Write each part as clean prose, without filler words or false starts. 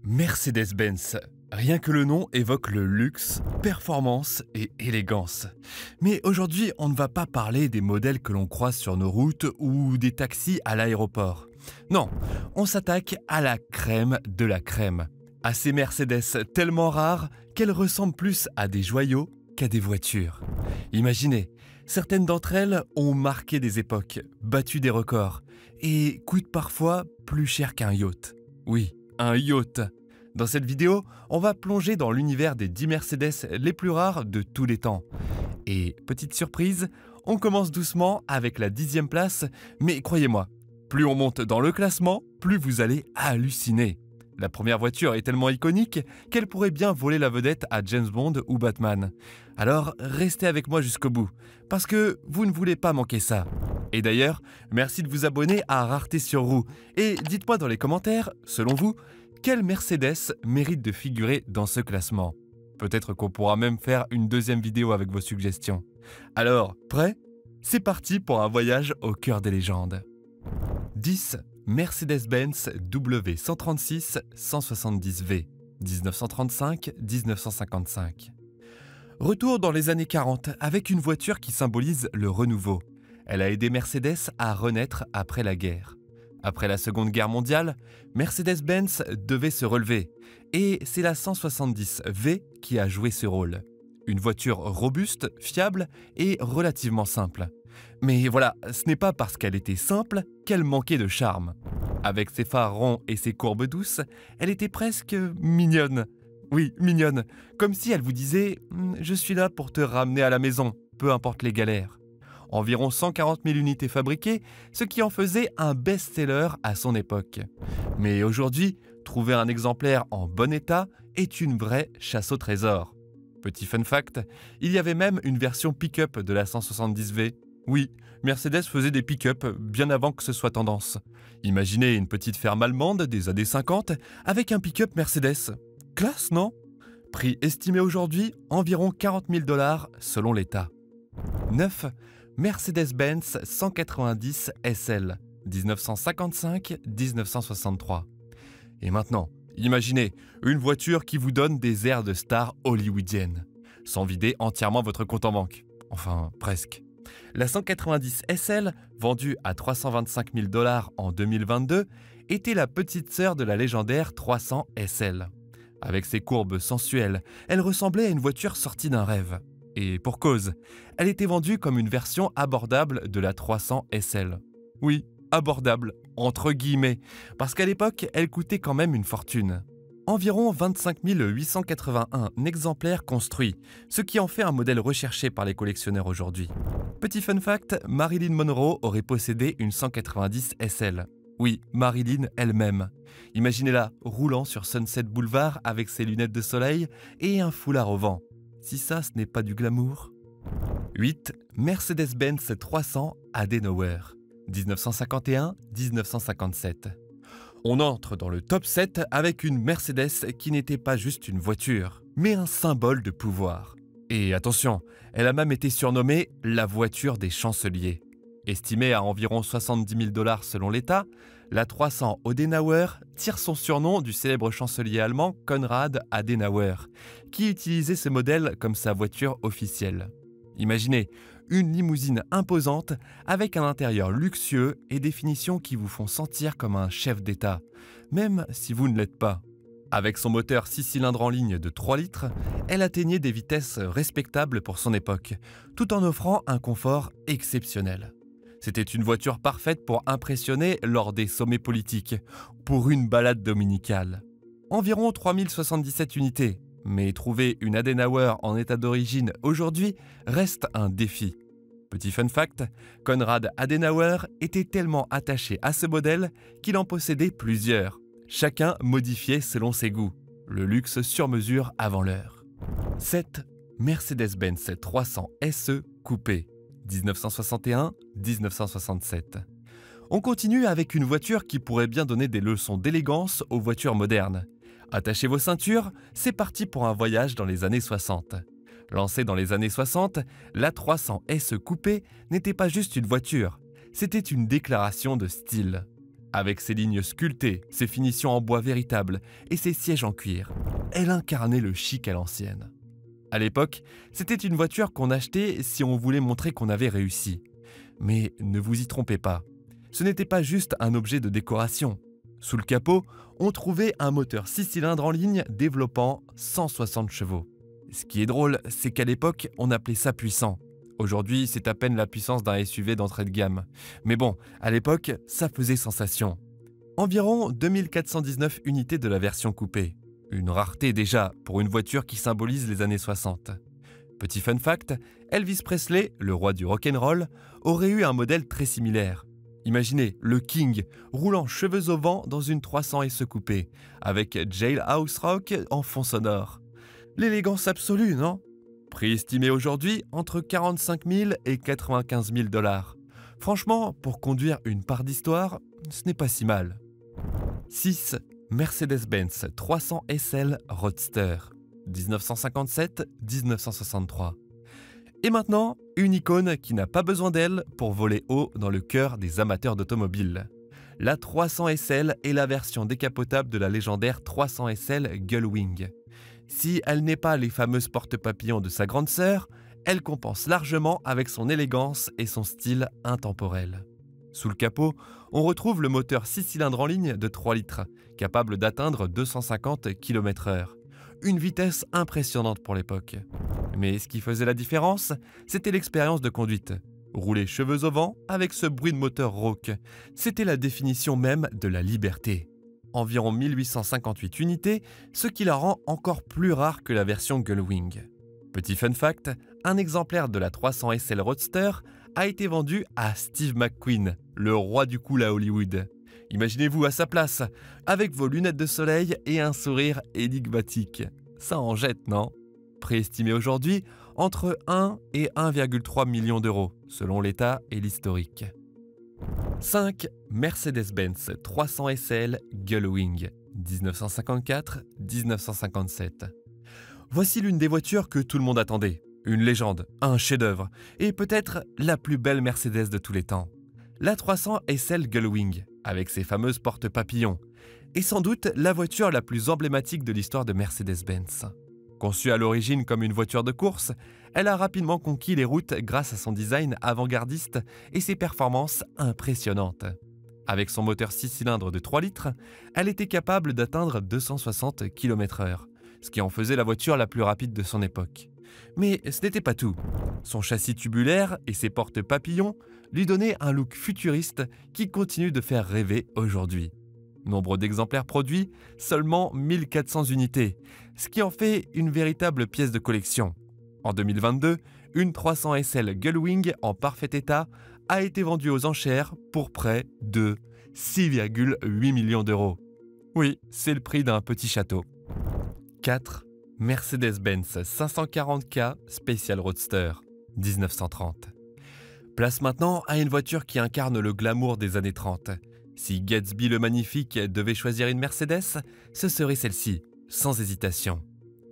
Mercedes-Benz. Rien que le nom évoque le luxe, performance et élégance. Mais aujourd'hui, on ne va pas parler des modèles que l'on croise sur nos routes ou des taxis à l'aéroport. Non, on s'attaque à la crème de la crème. À ces Mercedes tellement rares qu'elles ressemblent plus à des joyaux qu'à des voitures. Imaginez, certaines d'entre elles ont marqué des époques, battu des records et coûtent parfois plus cher qu'un yacht. Oui, un yacht. Dans cette vidéo, on va plonger dans l'univers des 10 Mercedes les plus rares de tous les temps. Et petite surprise, on commence doucement avec la 10e place, mais croyez-moi, plus on monte dans le classement, plus vous allez halluciner. La première voiture est tellement iconique qu'elle pourrait bien voler la vedette à James Bond ou Batman. Alors restez avec moi jusqu'au bout, parce que vous ne voulez pas manquer ça. Et d'ailleurs, merci de vous abonner à Rareté sur Roue. Et dites-moi dans les commentaires, selon vous, quelle Mercedes mérite de figurer dans ce classement? Peut-être qu'on pourra même faire une deuxième vidéo avec vos suggestions. Alors, prêt? C'est parti pour un voyage au cœur des légendes. 10. Mercedes-Benz W136 170V 1935-1955. Retour dans les années 40 avec une voiture qui symbolise le renouveau. Elle a aidé Mercedes à renaître après la guerre. Après la Seconde Guerre mondiale, Mercedes-Benz devait se relever. Et c'est la 170V qui a joué ce rôle. Une voiture robuste, fiable et relativement simple. Mais voilà, ce n'est pas parce qu'elle était simple qu'elle manquait de charme. Avec ses phares ronds et ses courbes douces, elle était presque mignonne. Oui, mignonne. Comme si elle vous disait « Je suis là pour te ramener à la maison, peu importe les galères ». Environ 140 000 unités fabriquées, ce qui en faisait un best-seller à son époque. Mais aujourd'hui, trouver un exemplaire en bon état est une vraie chasse au trésor. Petit fun fact, il y avait même une version pick-up de la 170V. Oui, Mercedes faisait des pick-up bien avant que ce soit tendance. Imaginez une petite ferme allemande des années 50 avec un pick-up Mercedes. Classe, non? Prix estimé aujourd'hui environ 40 000 $ selon l'État. 9. Mercedes-Benz 190 SL 1955-1963. Et maintenant, imaginez une voiture qui vous donne des airs de star hollywoodienne, sans vider entièrement votre compte en banque. Enfin, presque. La 190 SL, vendue à 325 000 $ en 2022, était la petite sœur de la légendaire 300 SL. Avec ses courbes sensuelles, elle ressemblait à une voiture sortie d'un rêve. Et pour cause, elle était vendue comme une version abordable de la 300 SL. Oui, abordable, entre guillemets, parce qu'à l'époque, elle coûtait quand même une fortune. Environ 25 881 exemplaires construits, ce qui en fait un modèle recherché par les collectionneurs aujourd'hui. Petit fun fact, Marilyn Monroe aurait possédé une 190 SL. Oui, Marilyn elle-même. Imaginez-la roulant sur Sunset Boulevard avec ses lunettes de soleil et un foulard au vent. Si ça, ce n'est pas du glamour. 8. Mercedes-Benz 300 Adenauer 1951-1957. On entre dans le top 7 avec une Mercedes qui n'était pas juste une voiture, mais un symbole de pouvoir. Et attention, elle a même été surnommée la voiture des chanceliers. Estimée à environ 70 000 $ selon l'État, la 300 Adenauer tire son surnom du célèbre chancelier allemand Konrad Adenauer, qui utilisait ce modèle comme sa voiture officielle. Imaginez, une limousine imposante avec un intérieur luxueux et des finitions qui vous font sentir comme un chef d'État, même si vous ne l'êtes pas. Avec son moteur 6 cylindres en ligne de 3 litres, elle atteignait des vitesses respectables pour son époque, tout en offrant un confort exceptionnel. C'était une voiture parfaite pour impressionner lors des sommets politiques, pour une balade dominicale. Environ 3077 unités, mais trouver une Adenauer en état d'origine aujourd'hui reste un défi. Petit fun fact, Konrad Adenauer était tellement attaché à ce modèle qu'il en possédait plusieurs. Chacun modifié selon ses goûts. Le luxe sur mesure avant l'heure. 7. Mercedes-Benz 300 SE Coupé 1961-1967. On continue avec une voiture qui pourrait bien donner des leçons d'élégance aux voitures modernes. Attachez vos ceintures, c'est parti pour un voyage dans les années 60. Lancée dans les années 60, la 300 SE Coupé n'était pas juste une voiture, c'était une déclaration de style. Avec ses lignes sculptées, ses finitions en bois véritable et ses sièges en cuir, elle incarnait le chic à l'ancienne. À l'époque, c'était une voiture qu'on achetait si on voulait montrer qu'on avait réussi. Mais ne vous y trompez pas, ce n'était pas juste un objet de décoration. Sous le capot, on trouvait un moteur 6 cylindres en ligne développant 160 chevaux. Ce qui est drôle, c'est qu'à l'époque, on appelait ça puissant. Aujourd'hui, c'est à peine la puissance d'un SUV d'entrée de gamme. Mais bon, à l'époque, ça faisait sensation. Environ 2419 unités de la version coupée. Une rareté déjà pour une voiture qui symbolise les années 60. Petit fun fact, Elvis Presley, le roi du rock'n'roll, aurait eu un modèle très similaire. Imaginez le King roulant cheveux au vent dans une 300 SE coupée, avec Jailhouse Rock en fond sonore. L'élégance absolue, non? Prix estimé aujourd'hui entre 45 000 et 95 000 $. Franchement, pour conduire une part d'histoire, ce n'est pas si mal. 6. Mercedes-Benz 300 SL Roadster, 1957-1963. Et maintenant, une icône qui n'a pas besoin d'elle pour voler haut dans le cœur des amateurs d'automobile. La 300 SL est la version décapotable de la légendaire 300 SL Gullwing. Si elle n'est pas les fameuses porte-papillons de sa grande sœur, elle compense largement avec son élégance et son style intemporel. Sous le capot, on retrouve le moteur 6 cylindres en ligne de 3 litres, capable d'atteindre 250 km/h. Une vitesse impressionnante pour l'époque. Mais ce qui faisait la différence, c'était l'expérience de conduite. Rouler cheveux au vent avec ce bruit de moteur rauque, c'était la définition même de la liberté. Environ 1858 unités, ce qui la rend encore plus rare que la version Gullwing. Petit fun fact, un exemplaire de la 300 SL Roadster a été vendu à Steve McQueen, le roi du cool à Hollywood. Imaginez-vous à sa place, avec vos lunettes de soleil et un sourire énigmatique. Ça en jette, non? Préestimé aujourd'hui entre 1 et 1,3 million €, selon l'état et l'historique. 5. Mercedes-Benz 300 SL Gullwing, 1954-1957. Voici l'une des voitures que tout le monde attendait. Une légende, un chef-d'œuvre, et peut-être la plus belle Mercedes de tous les temps. La 300 SL Gullwing, avec ses fameuses portes papillons, est sans doute la voiture la plus emblématique de l'histoire de Mercedes-Benz. Conçue à l'origine comme une voiture de course, elle a rapidement conquis les routes grâce à son design avant-gardiste et ses performances impressionnantes. Avec son moteur 6 cylindres de 3 litres, elle était capable d'atteindre 260 km/h, ce qui en faisait la voiture la plus rapide de son époque. Mais ce n'était pas tout. Son châssis tubulaire et ses portes papillons lui donnaient un look futuriste qui continue de faire rêver aujourd'hui. Nombre d'exemplaires produits, seulement 1400 unités, ce qui en fait une véritable pièce de collection. En 2022, une 300 SL Gullwing en parfait état a été vendue aux enchères pour près de 6,8 millions €. Oui, c'est le prix d'un petit château. 4. Mercedes-Benz 540K Special Roadster, 1930. Place maintenant à une voiture qui incarne le glamour des années 30. Si Gatsby le Magnifique devait choisir une Mercedes, ce serait celle-ci, sans hésitation.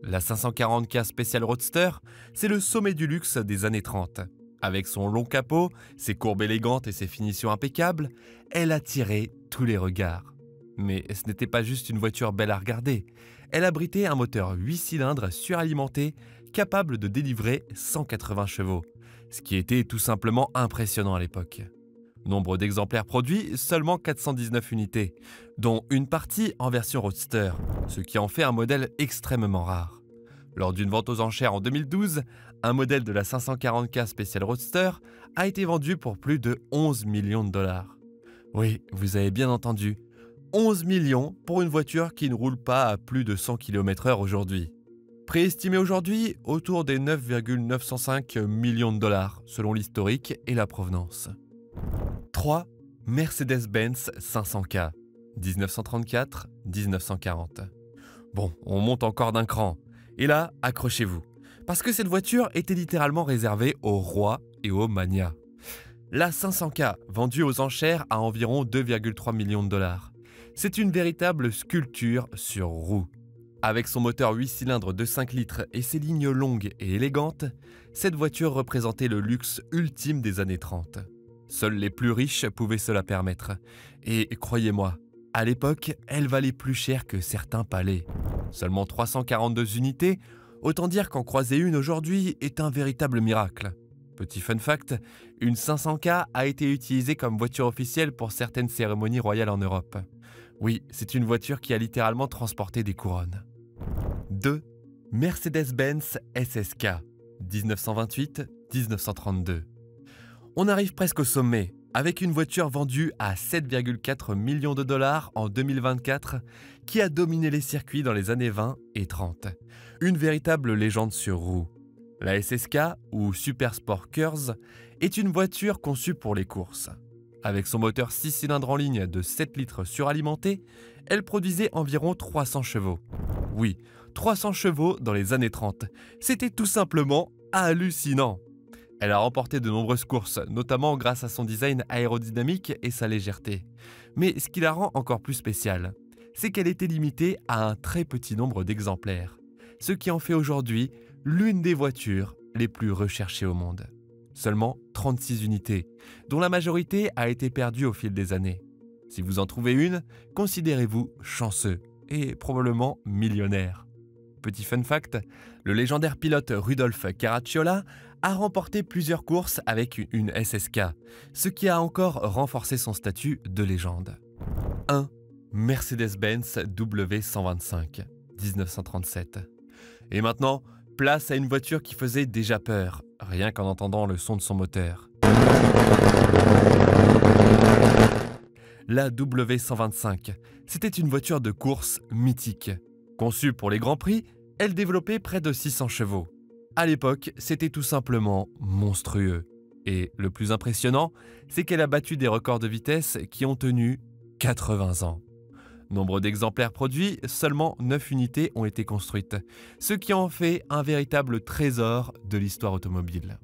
La 540K Special Roadster, c'est le sommet du luxe des années 30. Avec son long capot, ses courbes élégantes et ses finitions impeccables, elle attirait tous les regards. Mais ce n'était pas juste une voiture belle à regarder. Elle abritait un moteur 8 cylindres suralimenté, capable de délivrer 180 chevaux, ce qui était tout simplement impressionnant à l'époque. Nombre d'exemplaires produits, seulement 419 unités, dont une partie en version Roadster, ce qui en fait un modèle extrêmement rare. Lors d'une vente aux enchères en 2012, un modèle de la 540K Special Roadster a été vendu pour plus de 11 millions de $. Oui, vous avez bien entendu, 11 millions pour une voiture qui ne roule pas à plus de 100 km/h aujourd'hui. Prix estimé aujourd'hui autour des 9,905 millions de $, selon l'historique et la provenance. 3. Mercedes-Benz 500K, 1934-1940. Bon, on monte encore d'un cran. Et là, accrochez-vous. Parce que cette voiture était littéralement réservée aux rois et aux magnats. La 500K, vendue aux enchères à environ 2,3 millions de $. C'est une véritable sculpture sur roue. Avec son moteur 8 cylindres de 5 litres et ses lignes longues et élégantes, cette voiture représentait le luxe ultime des années 30. Seuls les plus riches pouvaient se la permettre. Et croyez-moi, à l'époque, elle valait plus cher que certains palais. Seulement 342 unités, autant dire qu'en croiser une aujourd'hui est un véritable miracle. Petit fun fact, une 500K a été utilisée comme voiture officielle pour certaines cérémonies royales en Europe. Oui, c'est une voiture qui a littéralement transporté des couronnes. 2. Mercedes-Benz SSK, 1928-1932. On arrive presque au sommet, avec une voiture vendue à 7,4 millions de dollars en 2024 qui a dominé les circuits dans les années 20 et 30. Une véritable légende sur roues. La SSK, ou Super Sport Curs, est une voiture conçue pour les courses. Avec son moteur 6 cylindres en ligne de 7 litres suralimenté, elle produisait environ 300 chevaux. Oui, 300 chevaux dans les années 30. C'était tout simplement hallucinant. Elle a remporté de nombreuses courses, notamment grâce à son design aérodynamique et sa légèreté. Mais ce qui la rend encore plus spéciale, c'est qu'elle était limitée à un très petit nombre d'exemplaires, ce qui en fait aujourd'hui l'une des voitures les plus recherchées au monde. Seulement 36 unités, dont la majorité a été perdue au fil des années. Si vous en trouvez une, considérez-vous chanceux et probablement millionnaire. Petit fun fact, le légendaire pilote Rudolf Caracciola a remporté plusieurs courses avec une SSK, ce qui a encore renforcé son statut de légende. 1. Mercedes-Benz W125, 1937. Et maintenant, place à une voiture qui faisait déjà peur, rien qu'en entendant le son de son moteur. La W125, c'était une voiture de course mythique. Conçue pour les grands prix, elle développait près de 600 chevaux. À l'époque, c'était tout simplement monstrueux. Et le plus impressionnant, c'est qu'elle a battu des records de vitesse qui ont tenu 80 ans. Nombre d'exemplaires produits, seulement 9 unités ont été construites, ce qui en fait un véritable trésor de l'histoire automobile.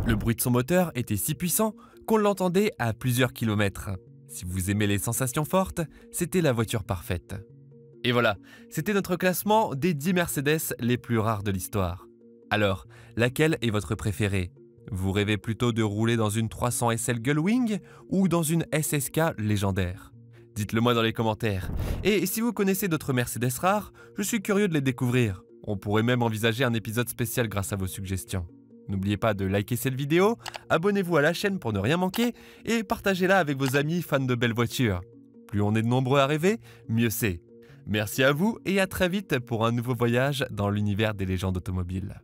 Le bruit de son moteur était si puissant qu'on l'entendait à plusieurs kilomètres. Si vous aimez les sensations fortes, c'était la voiture parfaite. Et voilà, c'était notre classement des 10 Mercedes les plus rares de l'histoire. Alors, laquelle est votre préférée? Vous rêvez plutôt de rouler dans une 300 SL Gullwing ou dans une SSK légendaire? Dites-le moi dans les commentaires. Et si vous connaissez d'autres Mercedes rares, je suis curieux de les découvrir. On pourrait même envisager un épisode spécial grâce à vos suggestions. N'oubliez pas de liker cette vidéo, abonnez-vous à la chaîne pour ne rien manquer et partagez-la avec vos amis fans de belles voitures. Plus on est de nombreux à rêver, mieux c'est. Merci à vous et à très vite pour un nouveau voyage dans l'univers des légendes automobiles.